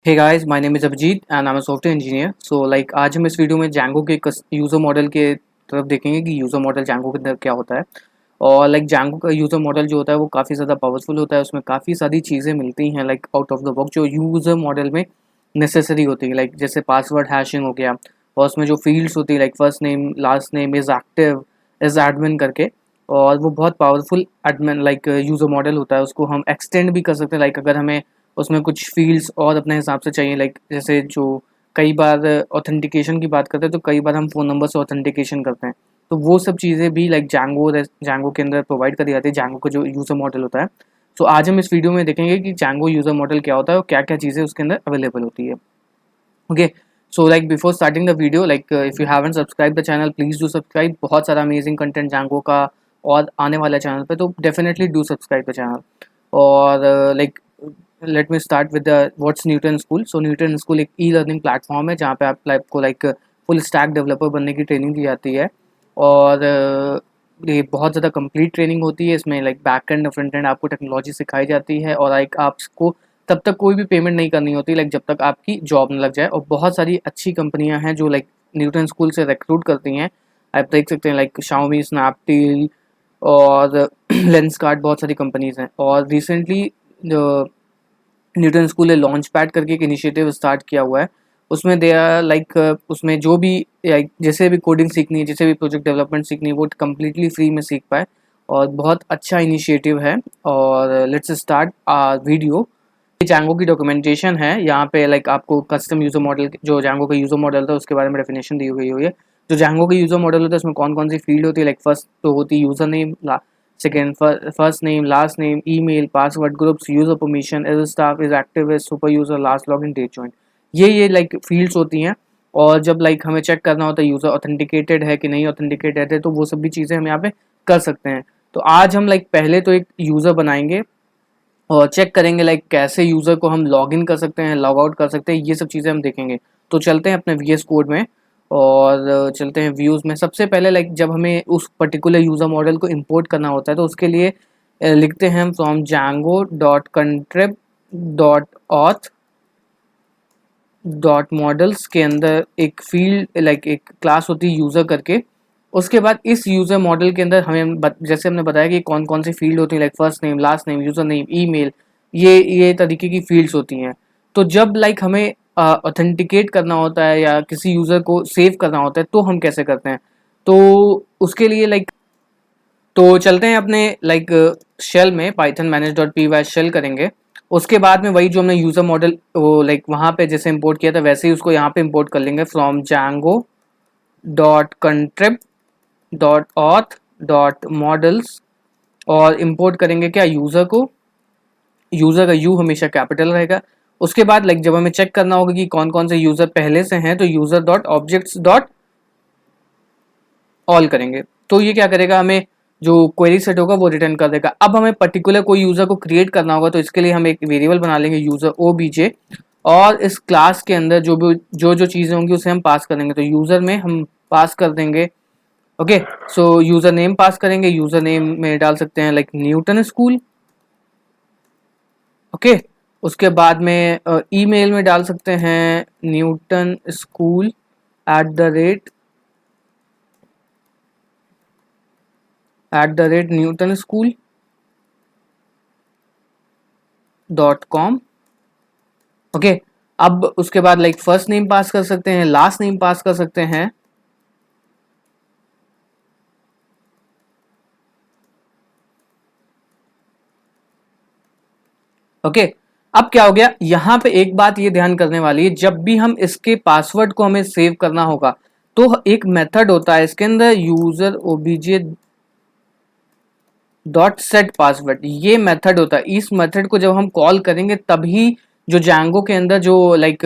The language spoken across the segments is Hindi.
Hey guys, my name is Abhijeet and I am a software engineer. So like आज हम इस वीडियो में जैंगो के यूज़र मॉडल के तरफ देखेंगे कि यूज़र मॉडल जैंगो के अंदर क्या होता है। और लाइक जैंगो का यूज़र मॉडल जो होता है वो काफ़ी ज़्यादा पावरफुल होता है। उसमें काफ़ी सारी चीज़ें मिलती हैं like out of the box जो यूज़र मॉडल में नेसेसरी होती है, लाइक जैसे पासवर्ड हैशिंग हो गया। और उसमें जो फील्ड्स होती है like first name, last name, is active, is admin करके। और वो बहुत powerful admin like user model होता है। उसको हम एक्सटेंड भी कर सकते हैं, लाइक अगर हमें उसमें कुछ फील्ड्स और अपने हिसाब से चाहिए, लाइक जैसे जो कई बार ऑथेंटिकेशन की बात करते हैं तो कई बार हम फ़ोन नंबर से ऑथेंटिकेशन करते हैं। तो वो सब चीज़ें भी लाइक जैंगो के अंदर प्रोवाइड करी जाती है, जैंगो का जो यूज़र मॉडल होता है। सो आज हम इस वीडियो में देखेंगे कि जैंगो यूज़र मॉडल क्या होता है और क्या-क्या चीज़ें उसके अंदर अवेलेबल होती है। Okay, so like before starting the video, like if you haven't subscribe the channel please do subscribe. बहुत सारा अमेजिंग कंटेंट जैंगो का और आने वाला है चैनल पे, तो definitely do subscribe the channel. और like let me start with the what's Newton school. So Newton school एक ई लर्निंग प्लेटफॉर्म है जहाँ पे आपको लाइक फुल स्टैक डेवलपर बनने की ट्रेनिंग दी जाती है। और ये बहुत ज़्यादा कंप्लीट ट्रेनिंग होती है। इसमें like back and front end आपको टेक्नोलॉजी सिखाई जाती है। और लाइक आपको तब तक कोई भी पेमेंट नहीं करनी होती, लाइक जब तक आपकी जॉब न लग जाए। और बहुत सारी अच्छी कंपनियां हैं जो लाइक न्यूटन स्कूल से रिक्रूट करती हैं। आप देख सकते हैं लाइक शाओमी, स्नैपडील और लेंसकार्ट, बहुत सारी कंपनीज हैं। और रिसेंटली न्यूटन स्कूल ने लॉन्च पैड करके एक इनिशिएटिव स्टार्ट किया हुआ है। उसमें दे आर लाइक उसमें जो भी लाइक जैसे भी कोडिंग सीखनी है, जैसे भी प्रोजेक्ट डेवलपमेंट सीखनी है, वो कम्प्लीटली फ्री में सीख पाए। और बहुत अच्छा इनिशिएटिव है। और लेट्स स्टार्ट वीडियो। जैंगो की डॉक्यूमेंटेशन है यहाँ पे, लाइक आपको कस्टम यूजर मॉडल, जो जैंगो का यूजर मॉडल था उसके बारे में डेफिनेशन दी गई हुई है। जो जैंगो का यूजर मॉडल होता है उसमें कौन कौन सी फील्ड होती है, लाइक फर्स्ट तो होती है user name, second first name, last name, email, password, groups, user permission, as staff, is active, is super user, last login, date join. ये लाइक फील्ड्स होती हैं। और जब लाइक हमें चेक करना होता है यूजर ऑथेंटिकेटेड है कि नहीं ऑथेंटिकेटेड है, तो वो सब भी चीज़ें हम यहाँ पे कर सकते हैं। तो आज हम लाइक पहले तो एक यूज़र बनाएंगे और चेक करेंगे लाइक कैसे यूज़र को हम लॉग इन कर सकते हैं, लॉग आउट कर सकते हैं, ये सब चीज़ें हम देखेंगे। तो चलते हैं अपने वीएस कोड में और चलते हैं व्यूज़ में। सबसे पहले लाइक जब हमें उस पर्टिकुलर यूज़र मॉडल को इंपोर्ट करना होता है तो उसके लिए लिखते हैं हम from Django dot contrib dot auth dot models के अंदर एक फील्ड लाइक एक क्लास होती है यूज़र करके। उसके बाद इस यूज़र मॉडल के अंदर हमें जैसे हमने बताया कि कौन कौन सी फील्ड होती है, like first name, last name, user name, email, ये तरीके की फील्ड्स होती हैं। तो जब लाइक हमें ऑथेंटिकेट करना होता है या किसी यूज़र को सेव करना होता है तो हम कैसे करते हैं, तो उसके लिए लाइक तो चलते हैं अपने लाइक शेल में, Python manage dot P Y shell करेंगे। उसके बाद में वही जो हमने यूज़र मॉडल वो लाइक वहाँ पे जैसे इंपोर्ट किया था वैसे ही उसको यहाँ पे इंपोर्ट कर लेंगे from Django dot contrib dot auth dot models. और इंपोर्ट करेंगे क्या, यूज़र को। यूज़र का यू हमेशा कैपिटल रहेगा। उसके बाद लाइक जब हमें चेक करना होगा कि कौन कौन से यूज़र पहले से हैं, तो user dot objects dot all करेंगे। तो ये क्या करेगा, हमें जो क्वेरी सेट होगा वो रिटर्न कर देगा। अब हमें पर्टिकुलर कोई यूज़र को क्रिएट करना होगा तो इसके लिए हम एक वेरिएबल बना लेंगे यूज़र ओबीजे। और इस क्लास के अंदर जो चीज़ें होंगी उसे हम पास करेंगे। तो यूज़र में हम पास कर देंगे, ओके। सो यूज़र नेम पास करेंगे, यूज़र नेम में डाल सकते हैं लाइक न्यूटन स्कूल, ओके। उसके बाद में ईमेल में डाल सकते हैं Newton school @ Newton school .com, okay. अब उसके बाद लाइक फर्स्ट नेम पास कर सकते हैं, लास्ट नेम पास कर सकते हैं, ओके। अब क्या हो गया, यहाँ पे एक बात ये ध्यान करने वाली है, जब भी हम इसके पासवर्ड को हमें सेव करना होगा तो एक मेथड होता है इसके अंदर user OBJ dot set password, ये मेथड होता है। इस मेथड को जब हम कॉल करेंगे तभी जो जैंगो के अंदर जो लाइक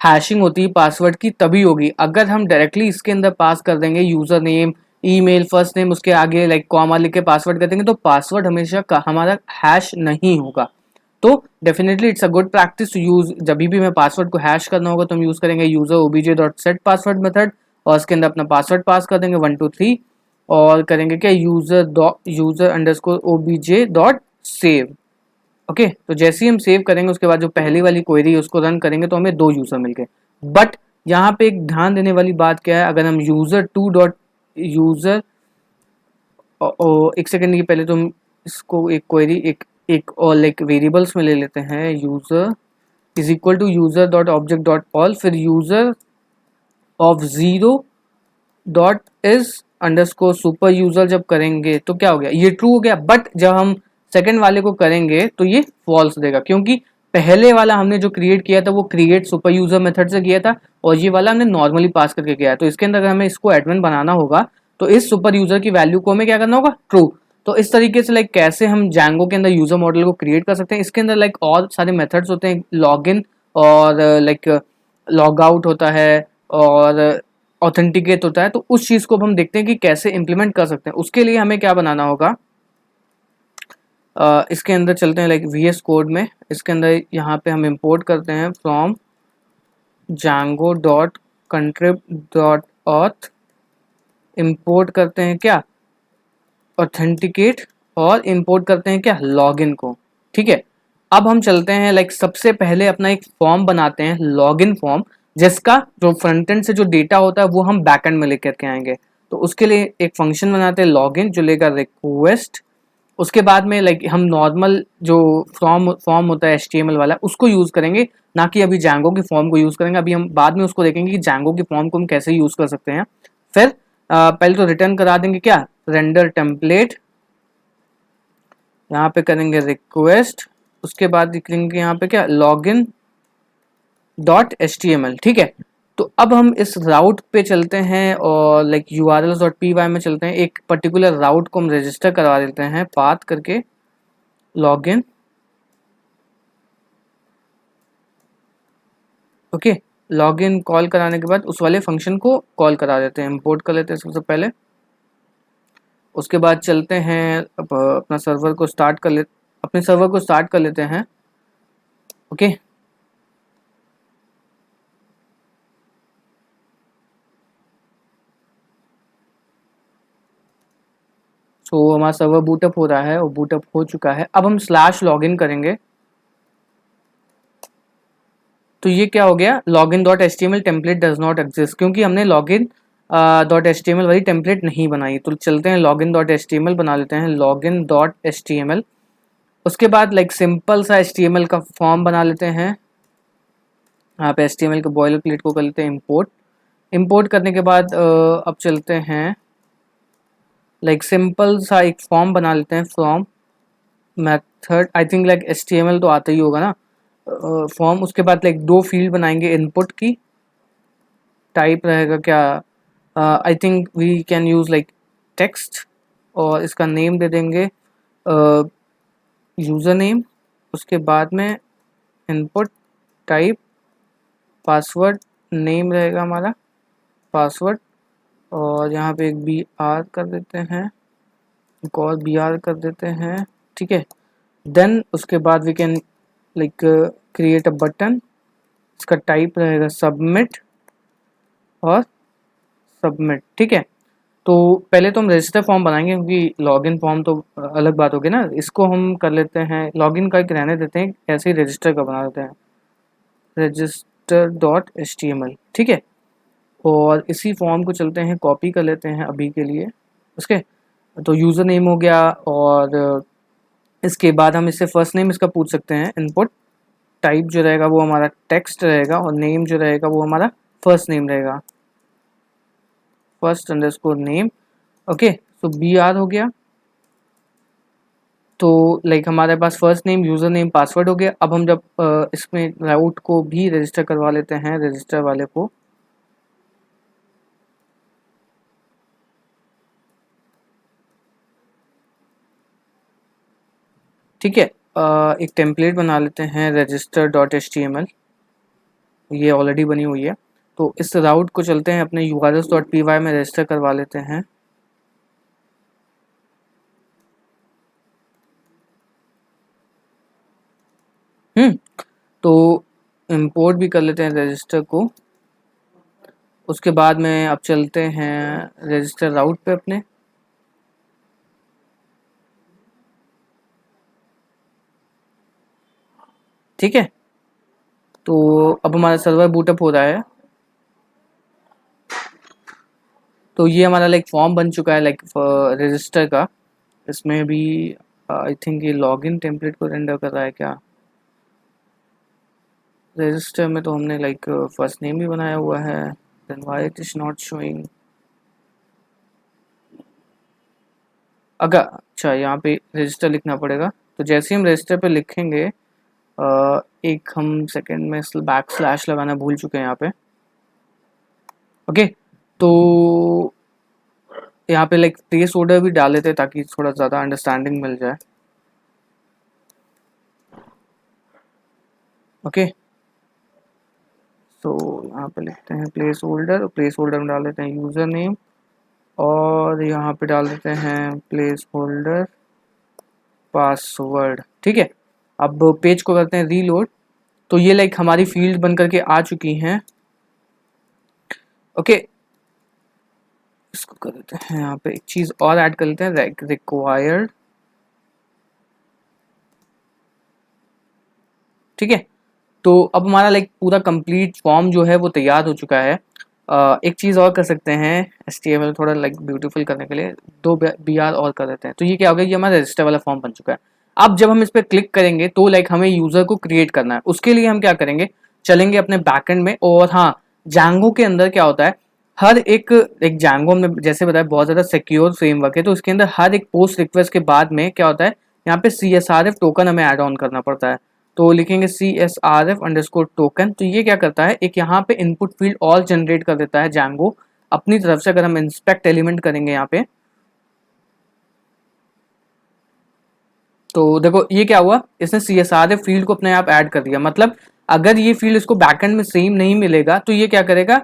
हैशिंग होती है पासवर्ड की तभी होगी। अगर हम डायरेक्टली इसके अंदर पास कर देंगे user name, email, first name, उसके आगे लाइक कॉमा लिख के पासवर्ड कर देंगे तो पासवर्ड हमेशा हमारा हैश नहीं होगा। तो definitely it's a good practice to use, जब भी हमें पासवर्ड को हैश करना होगा तो हम यूज करेंगे user OBJ dot set password method. और उसके अंदर अपना पासवर्ड पास कर देंगे 123 और करेंगे क्या, user underscore OBJ dot save, okay, तो जैसे ही हम सेव करेंगे उसके बाद जो पहली वाली क्वेरी है उसको रन करेंगे तो हमें 2 यूज़र मिल गए। बट यहाँ पे एक ध्यान देने वाली बात क्या है, अगर हम यूज़र टू डॉट यूज़र एक सेकंड की पहले तो हम इसको एक क्वेरी एक और लाइक वेरिएबल्स में ले लेते हैं, user is equal to user dot object dot all, फिर user of zero dot is underscore super user जब करेंगे तो क्या हो गया, ये ट्रू हो गया। बट जब हम सेकंड वाले को करेंगे तो ये फॉल्स देगा, क्योंकि पहले वाला हमने जो क्रिएट किया था वो क्रिएट सुपर यूजर मेथड से किया था और ये वाला हमने नॉर्मली पास करके किया है। तो इसके अंदर अगर हमें इसको एडमिन बनाना होगा तो इस सुपर यूजर की वैल्यू को हमें क्या करना होगा, ट्रू। तो इस तरीके से लाइक कैसे हम जैंगो के अंदर यूजर मॉडल को क्रिएट कर सकते हैं। इसके अंदर लाइक और सारे मेथड्स होते हैं, लॉग इन और लाइक लॉग आउट होता है और ऑथेंटिकेट होता है। तो उस चीज़ को हम देखते हैं कि कैसे इम्प्लीमेंट कर सकते हैं। उसके लिए हमें क्या बनाना होगा, इसके अंदर चलते हैं लाइक VS कोड में। इसके अंदर यहाँ पे हम इंपोर्ट करते हैं from Django dot contrib dot auth, import करते हैं क्या, ऑथेंटिकेट, और इंपोर्ट करते हैं क्या, लॉगिन को। ठीक है, अब हम चलते हैं लाइक सबसे पहले अपना एक फॉर्म बनाते हैं, लॉगिन फॉर्म, जिसका जो फ्रंट एंड से जो डेटा होता है वो हम बैक एंड में लेकर के आएंगे। तो उसके लिए एक फंक्शन बनाते हैं लॉगिन जो लेगा रिक्वेस्ट। उसके बाद में लाइक हम नॉर्मल जो फॉर्म होता है HTML वाला उसको यूज़ करेंगे, ना कि अभी जैंगो की फॉर्म को यूज़ करेंगे। अभी हम बाद में उसको देखेंगे कि जैंगो की फॉर्म को हम कैसे यूज़ कर सकते हैं। फिर पहले तो रिटर्न करा देंगे क्या, रेंडर टेम्पलेट, यहाँ पे करेंगे रिक्वेस्ट, उसके बाद लिखेंगे यहाँ पे क्या, लॉगिन डॉट HTML। ठीक है, तो अब हम इस राउट पे चलते हैं और लाइक urls.py में चलते हैं। एक पर्टिकुलर राउट को हम रजिस्टर करवा देते हैं पाथ करके, लॉगिन। ओके, लॉगिन कॉल कराने के बाद उस वाले फंक्शन को कॉल करा देते हैं, इंपोर्ट कर लेते हैं सबसे पहले। उसके बाद चलते हैं अपना सर्वर को स्टार्ट कर ले अपने सर्वर को स्टार्ट कर लेते हैं। ओके, सो हमारा सर्वर बूटअप हो रहा है और बूटअप हो चुका है। अब हम स्लैश लॉगिन करेंगे तो ये क्या हो गया, login dot HTML template does not exist, क्योंकि हमने लॉगिन डॉट HTML वाली टेम्पलेट नहीं बनाई। तो चलते हैं लॉगिन डॉट HTML बना लेते हैं, लॉगिन डॉट HTML। उसके बाद लाइक सिंपल सा HTML का फॉर्म बना लेते हैं। यहाँ पे HTML के बॉयलर प्लेट को कर लेते हैं इम्पोर्ट। इम्पोर्ट करने के बाद अब चलते हैं लाइक सिंपल सा एक फॉर्म बना लेते हैं, from method, I think like HTML तो आता ही होगा ना, फॉर्म। उसके बाद लाइक 2 फील्ड बनाएंगे इनपुट की, टाइप रहेगा क्या, I think we can use like text, और इसका नेम दे देंगे यूज़र नेम। उसके बाद में इनपुट टाइप पासवर्ड, नेम रहेगा हमारा पासवर्ड, और यहाँ पे एक BR कर देते हैं, एक और BR कर देते हैं। ठीक है, देन उसके बाद we can like create a button, इसका टाइप रहेगा सबमिट और सबमिट। ठीक है, तो पहले तो हम रजिस्टर फॉर्म बनाएंगे क्योंकि लॉगिन फॉर्म तो अलग बात होगी ना। इसको हम कर लेते हैं, लॉगिन का एक रहने देते हैं, ऐसे ही रजिस्टर का बना देते हैं, रजिस्टर डॉट HTML। ठीक है, और इसी फॉर्म को चलते हैं कॉपी कर लेते हैं अभी के लिए। उसके तो यूज़र नेम हो गया, और इसके बाद हम इससे फर्स्ट नेम इसका पूछ सकते हैं, इनपुट टाइप जो रहेगा वो हमारा टेक्स्ट रहेगा, और नेम जो रहेगा वो हमारा फर्स्ट नेम रहेगा, फर्स्ट अंडरस्कोर नेम। ओके, तो BR हो गया। तो लाइक हमारे पास first name, user name, password हो गया। अब हम जब इसमें राउट को भी रजिस्टर करवा लेते हैं, रजिस्टर वाले को, ठीक है, एक टेम्पलेट बना लेते हैं रजिस्टर डॉट HTML, ये ऑलरेडी बनी हुई है। तो इस राउट को चलते हैं अपने urls.py में रजिस्टर करवा लेते हैं। तो इंपोर्ट भी कर लेते हैं रजिस्टर को। उसके बाद में अब चलते हैं रजिस्टर राउट पे अपने, ठीक है, तो अब हमारा सर्वर बूटअप हो रहा है। तो ये हमारा लाइक फॉर्म बन चुका है लाइक रजिस्टर का। इसमें भी आई थिंक ये लॉगिन टेम्पलेट को रेंडर कर रहा है क्या। रजिस्टर में तो हमने लाइक फर्स्ट नेम भी बनाया हुआ है, then why it is not showing. अगर अच्छा यहाँ पे रजिस्टर लिखना पड़ेगा, तो जैसे ही हम रजिस्टर पे लिखेंगे एक हम सेकंड में बैक स्लैश लगाना भूल चुके हैं यहाँ पे। ओके, तो यहाँ पे लाइक प्लेस ऑर्डर भी डाल लेते ताकि थोड़ा ज़्यादा अंडरस्टैंडिंग मिल जाए। ओके, तो यहाँ पे लिखते हैं प्लेस होल्डर, प्लेस होल्डर में डाल देते हैं यूज़र नेम, और यहाँ पे डाल देते हैं प्लेस होल्डर पासवर्ड। ठीक है, अब पेज को करते हैं रीलोड। तो ये लाइक हमारी फील्ड बन करके आ चुकी हैं। ओके, इसको कर देते हैं यहाँ पे एक चीज़ और ऐड कर लेते हैं, रिक्वायर्ड। ठीक है, तो अब हमारा लाइक पूरा कंप्लीट फॉर्म जो है वो तैयार हो चुका है। एक चीज़ और कर सकते हैं HTML थोड़ा लाइक ब्यूटीफुल करने के लिए, 2 BR और कर देते हैं। तो ये क्या हो गया, ये हमारा रजिस्टर वाला फॉर्म बन चुका है। अब जब हम इस पर क्लिक करेंगे तो लाइक हमें यूज़र को क्रिएट करना है। उसके लिए हम क्या करेंगे, चलेंगे अपने बैकएंड में। और हाँ, जैंगो के अंदर क्या होता है, हर एक जैंगो में जैसे बताया बहुत ज़्यादा सिक्योर फ्रेमवर्क है, तो उसके अंदर हर एक पोस्ट रिक्वेस्ट के बाद में क्या होता है, यहाँ पे CSRF टोकन हमें ऐड ऑन करना पड़ता है। तो लिखेंगे CSRF_टोकन। तो ये क्या करता है, एक यहाँ पे इनपुट फील्ड ऑल जनरेट कर देता है जैंगो अपनी तरफ से। अगर हम इंस्पेक्ट एलिमेंट करेंगे यहाँ पे, तो देखो ये क्या हुआ, इसने CSRF फील्ड को अपने आप ऐड कर दिया। मतलब अगर ये फील्ड इसको बैकएंड में सेम नहीं मिलेगा तो ये क्या करेगा,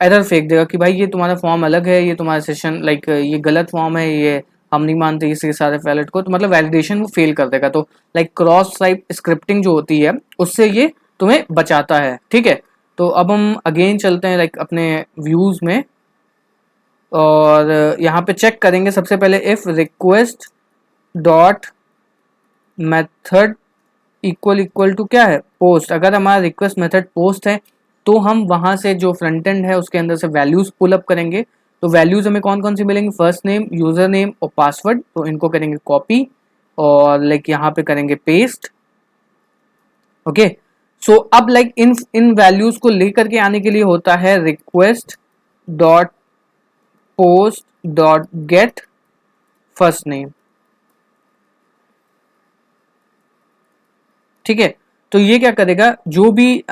एरर फेंक देगा कि भाई ये तुम्हारा फॉर्म अलग है, ये तुम्हारा सेशन लाइक ये गलत फॉर्म है, ये हम नहीं मानते इस सारे वैलिड को। तो मतलब वैलिडेशन वो फेल कर देगा। तो लाइक क्रॉस साइट स्क्रिप्टिंग जो होती है उससे ये तुम्हें बचाता है। ठीक है, तो अब हम अगेन चलते हैं लाइक अपने व्यूज में, और यहाँ पे चेक करेंगे सबसे पहले if request dot method equal equal to क्या है, पोस्ट। अगर हमारा रिक्वेस्ट मेथड पोस्ट है तो हम वहां से जो फ्रंट एंड है उसके अंदर से वैल्यूज पुल अप करेंगे। तो वैल्यूज हमें कौन कौन सी मिलेंगी, फर्स्ट नेम, यूजर नेम और पासवर्ड। तो इनको करेंगे कॉपी और लाइक यहाँ पे करेंगे पेस्ट। ओके, सो अब लाइक इन इन वैल्यूज को लेकर के आने के लिए होता है request dot post dot get first name. ठीक है, तो ये क्या करेगा, जो भी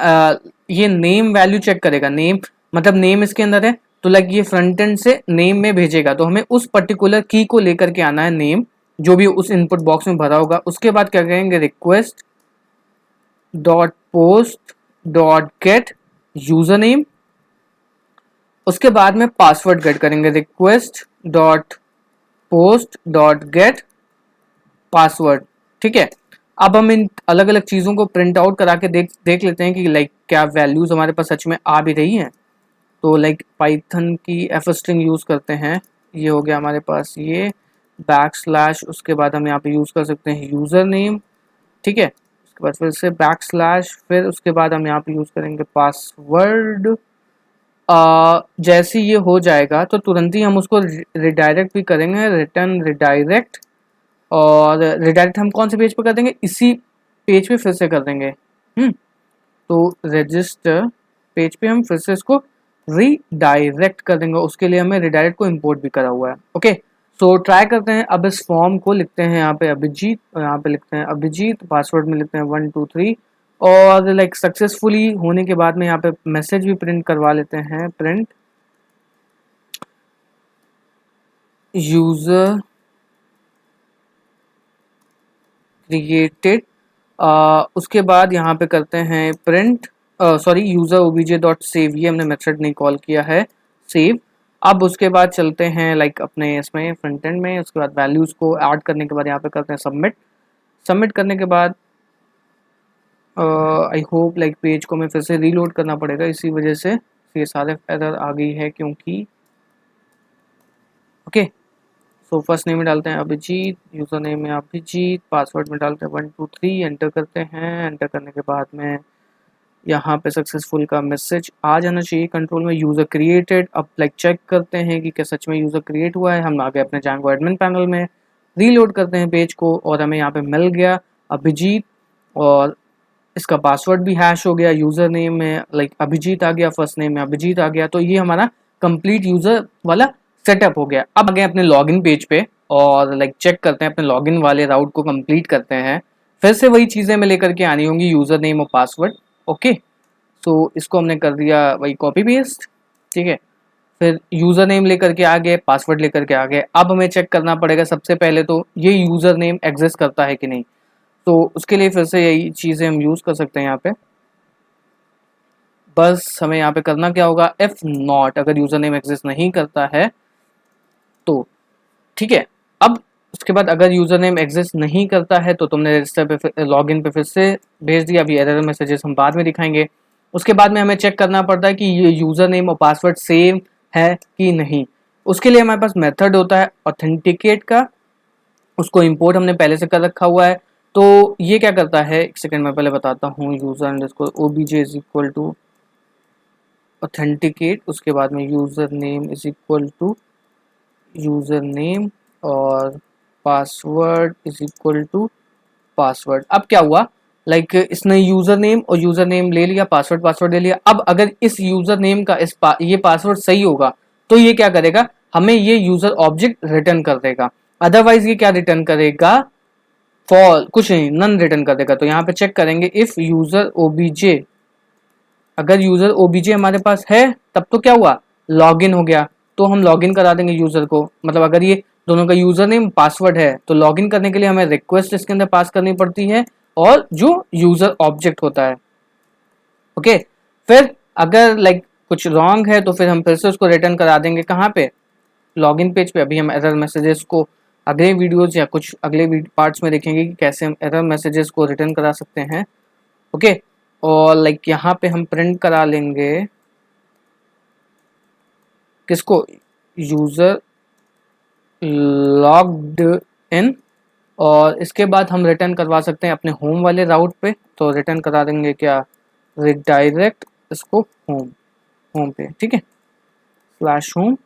ये नेम वैल्यू चेक करेगा, नेम मतलब नेम इसके अंदर है तो लाइक ये फ्रंट एंड से नेम में भेजेगा। तो हमें उस पर्टिकुलर की को लेकर के आना है, नेम जो भी उस इनपुट बॉक्स में भरा होगा। उसके बाद क्या करेंगे, request dot post dot gate user name. उसके बाद में पासवर्ड गेट करेंगे, request dot post dot gate password. ठीक है, अब हम इन अलग अलग चीज़ों को प्रिंट आउट करा के देख लेते हैं कि लाइक क्या वैल्यूज़ हमारे पास सच में आ भी रही हैं। तो लाइक पाइथन की एफ स्ट्रिंग यूज़ करते हैं। ये हो गया हमारे पास ये बैक स्लैश, उसके बाद हम यहाँ पे यूज़ कर सकते हैं यूज़र नेम। ठीक है, उसके बाद फिर से बैक स्लैश, फिर उसके बाद हम यहाँ पे यूज़ करेंगे पासवर्ड। जैसे ये हो जाएगा तो तुरंत ही हम उसको रिडायरेक्ट भी करेंगे, रिटर्न रिडायरेक्ट। और रिडायरेक्ट हम कौन से पेज पर कर देंगे, इसी पेज पे फिर से कर देंगे। तो रजिस्टर पेज पे हम फिर से इसको रीडायरेक्ट कर देंगे। उसके लिए हमें रिडायरेक्ट को इंपोर्ट भी करा हुआ है। ओके, सो ट्राई करते हैं। अब इस फॉर्म को लिखते हैं यहाँ पे अभिजीत, और यहाँ पे लिखते हैं अभिजीत, पासवर्ड में लिखते हैं 1 2 3। और लाइक सक्सेसफुली होने के बाद में यहाँ पे मैसेज भी प्रिंट करवा लेते हैं, प्रिंट यूजर क्रिएटेड। उसके बाद यहाँ पे करते हैं print sorry user OBJ dot save, ये हमने मेथड नहीं कॉल किया है, सेव। अब उसके बाद चलते हैं लाइक अपने इसमें फ्रंट एंड में। उसके बाद वैल्यूज़ को ऐड करने के बाद यहाँ पे करते हैं सबमिट। सबमिट करने के बाद आई होप लाइक पेज को हमें फिर से रीलोड करना पड़ेगा, इसी वजह से ये सारे एरर आ गई है क्योंकि ओके। सो फर्स्ट नेम में डालते हैं अभिजीत, यूज़र नेम में अभिजीत, पासवर्ड में डालते हैं 123, एंटर करते हैं। एंटर करने के बाद में यहाँ पे सक्सेसफुल का मैसेज आ जाना चाहिए कंट्रोल में, यूज़र क्रिएटेड। अब लाइक चेक करते हैं कि क्या सच में यूज़र क्रिएट हुआ है। हम आ गए अपने Django एडमिन पैनल में, रीलोड करते हैं पेज को और हमें यहाँ पे मिल गया अभिजीत, और इसका पासवर्ड भी हैश हो गया। यूज़र नेम में लाइक अभिजीत आ गया, फर्स्ट नेम में अभिजीत आ गया। तो ये हमारा कंप्लीट यूज़र वाला सेटअप हो गया। अब आ गए अपने लॉगिन पेज पे और लाइक चेक करते हैं, अपने लॉगिन वाले राउट को कंप्लीट करते हैं। फिर से वही चीज़ें में लेकर के आनी होंगी, यूज़र नेम और पासवर्ड। ओके, सो इसको हमने कर दिया वही कॉपी पेस्ट। ठीक है, फिर यूज़र नेम लेकर के आ गए, पासवर्ड लेकर के आ गए। अब हमें चेक करना पड़ेगा सबसे पहले तो ये यूज़र नेम एग्जिस्ट करता है कि नहीं। तो उसके लिए फिर से यही चीज़ें हम यूज़ कर सकते हैं यहाँ पे। बस हमें यहाँ पे करना क्या होगा, इफ नॉट, अगर यूज़र नेम एग्जिस्ट नहीं करता है तो ठीक है। अब उसके बाद अगर यूज़र नेम एग्जिस्ट नहीं करता है तो तुमने रजिस्टर पे लॉगिन पे फिर से भेज दिया। अभी एरर मैसेजेस हम बाद में दिखाएंगे। उसके बाद में हमें चेक करना पड़ता है कि ये यूज़र नेम और पासवर्ड सेम है कि नहीं। उसके लिए हमारे पास मेथड होता है ऑथेंटिकेट का, उसको इंपोर्ट हमने पहले से कर रखा हुआ है। तो ये क्या करता है, एक सेकंड मैं पहले बताता हूँ। User underscore OBJ is equal to authenticate, उसके बाद में user name is equal to user name और password is equal to password. अब क्या हुआ, लाइक इसने यूज़र नेम और यूज़र नेम ले लिया, पासवर्ड पासवर्ड ले लिया। अब अगर इस यूज़र नेम का ये पासवर्ड सही होगा तो ये क्या करेगा, हमें ये यूज़र ऑब्जेक्ट रिटर्न कर देगा। अदरवाइज ये क्या रिटर्न करेगा, फॉल, कुछ नहीं, नन रिटर्न कर देगा। तो यहाँ पे चेक करेंगे इफ यूज़र ओबीजे, अगर यूज़र ओबीजे हमारे पास है तब तो क्या हुआ, लॉगिन हो गया। तो हम लॉगिन करा देंगे यूज़र को, मतलब अगर ये दोनों का यूज़र नेम पासवर्ड है तो लॉगिन करने के लिए हमें रिक्वेस्ट इसके अंदर पास करनी पड़ती है और जो यूज़र ऑब्जेक्ट होता है। ओके, फिर अगर लाइक कुछ रॉन्ग है तो फिर हम फिर से उसको रिटर्न करा देंगे। कहाँ पे, लॉगिन पेज पे। अभी हम एरर मैसेजेस को अगले वीडियोज या कुछ अगले पार्ट्स में देखेंगे कि कैसे हम एरर मैसेजेस को रिटर्न करा सकते हैं। ओके, और लाइक यहाँ पे हम प्रिंट करा लेंगे किसको, यूज़र लॉग्ड इन, और इसके बाद हम रिटर्न करवा सकते हैं अपने होम वाले राउट पे। तो रिटर्न करा देंगे क्या, रिडायरेक्ट इसको होम पे। ठीक है, स्लैश होम।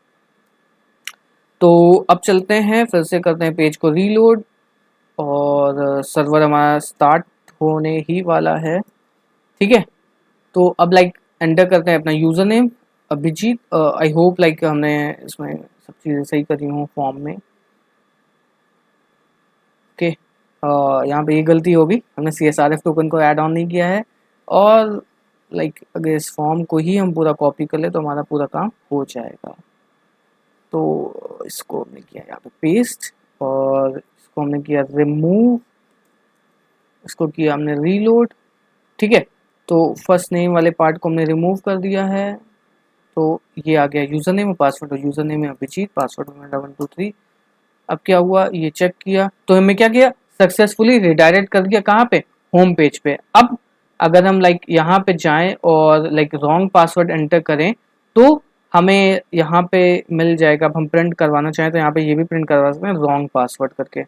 तो अब चलते हैं, फिर से करते हैं पेज को रीलोड और सर्वर हमारा स्टार्ट होने ही वाला है। ठीक है, तो अब लाइक एंटर करते हैं अपना user name Abhijeet. I hope like हमने इसमें सब चीज़ें सही करी हूँ फॉर्म में। ओके, यहाँ पे ये गलती होगी, हमने CSRF टोकन को ऐड ऑन नहीं किया है। और लाइक अगर इस फॉर्म को ही हम पूरा कॉपी कर ले तो हमारा पूरा काम हो जाएगा। तो इसको हमने किया यहाँ पे पेस्ट और इसको हमने किया रिमूव, इसको किया हमने रीलोड। ठीक है, तो फर्स्ट नेम वाले पार्ट को हमने रिमूव कर दिया है। तो ये आ गया यूज़र नेम और पासवर्ड, और यूज़र नेम है अभिजीत, पासवर्ड में 123। अब क्या हुआ, ये चेक किया तो हमें क्या किया, सक्सेसफुली रिडायरेक्ट कर दिया। कहाँ पे, होम पेज पे। अब अगर हम लाइक यहाँ पे जाएं और लाइक रॉन्ग पासवर्ड एंटर करें तो हमें यहाँ पे मिल जाएगा। अब हम प्रिंट करवाना चाहें तो यहाँ पे ये भी प्रिंट करवा सकते हैं रॉन्ग पासवर्ड करके,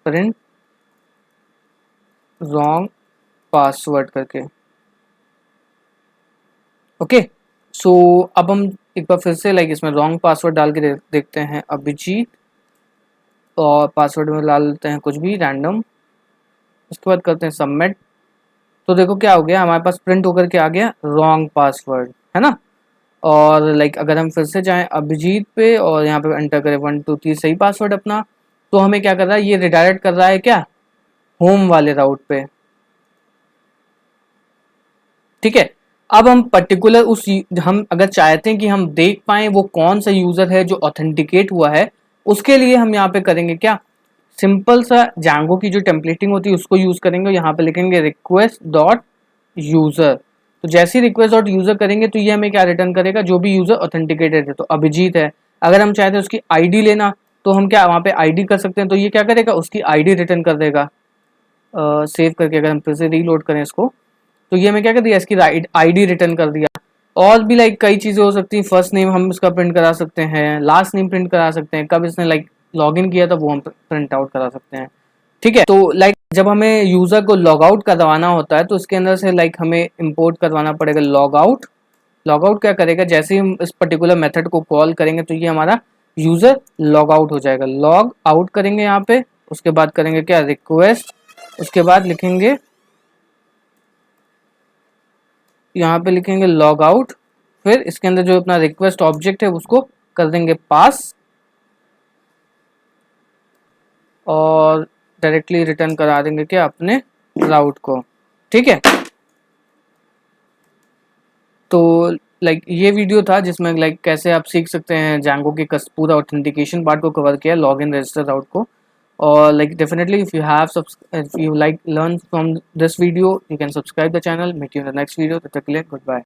प्रिंट रॉन्ग पासवर्ड करके। ओके, सो अब हम एक बार फिर से लाइक इसमें रॉन्ग पासवर्ड डाल के देखते हैं अभिजीत, और पासवर्ड में डाल लेते हैं कुछ भी रैंडम। उसके बाद करते हैं सबमिट। तो देखो क्या हो गया, हमारे पास प्रिंट होकर के आ गया रॉन्ग पासवर्ड, है ना। और लाइक अगर हम फिर से जाएं अभिजीत पे और यहाँ पे एंटर करें 123 सही पासवर्ड अपना, तो हमें क्या कर रहा है, ये रिडायरेक्ट कर रहा है क्या, होम वाले राउट पे। ठीक है, अब हम पर्टिकुलर हम अगर चाहते हैं कि हम देख पाएं वो कौन सा यूजर है जो ऑथेंटिकेट हुआ है, उसके लिए हम यहाँ पे करेंगे क्या, सिंपल सा Django की जो टेम्पलेटिंग होती है उसको यूज करेंगे। यहाँ पे लिखेंगे रिक्वेस्ट डॉट यूजर। तो जैसे ही रिक्वेस्ट डॉट यूजर करेंगे तो ये हमें क्या रिटर्न करेगा, जो भी यूजर ऑथेंटिकेटेड है। तो अभिजीत है, अगर हम चाहते हैं उसकी आईडी लेना तो हम क्या वहाँ पे आईडी कर सकते हैं। तो ये क्या करेगा, उसकी आईडी रिटर्न कर देगा। सेव करके अगर हम फिर से रीलोड करें इसको तो ये हमें क्या कर दिया, इसकी आईडी रिटर्न कर दिया। और भी लाइक कई चीज़ें हो सकती हैं। फर्स्ट नेम हम उसका प्रिंट करा सकते हैं, लास्ट नेम प्रिंट करा सकते हैं, कब इसने लाइक लॉगिन किया था वो हम प्रिंट आउट करा सकते हैं। ठीक है, तो लाइक जब हमें यूज़र को लॉग आउट करवाना होता है तो उसके अंदर से लाइक हमें इंपोर्ट करवाना पड़ेगा लॉग आउट। लॉग आउट क्या करेगा, जैसे ही हम इस पर्टिकुलर मेथड को कॉल करेंगे तो ये हमारा यूज़र लॉग आउट हो जाएगा। लॉग आउट करेंगे यहाँ पे, उसके बाद करेंगे क्या, रिक्वेस्ट, उसके बाद लिखेंगे यहाँ पे लिखेंगे लॉग आउट, फिर इसके अंदर जो अपना रिक्वेस्ट ऑब्जेक्ट है उसको कर देंगे पास और डायरेक्टली रिटर्न करा देंगे क्या, अपने राउट को। ठीक है, तो लाइक ये वीडियो था जिसमें लाइक कैसे आप सीख सकते हैं जैंगो के पूरा ऑथेंटिकेशन पार्ट को कवर किया, लॉग इन रजिस्टर राउट को। और like definitely if you like learn from this video you can subscribe the channel, meet you in the next video, तब तक के लिए गुड बाय।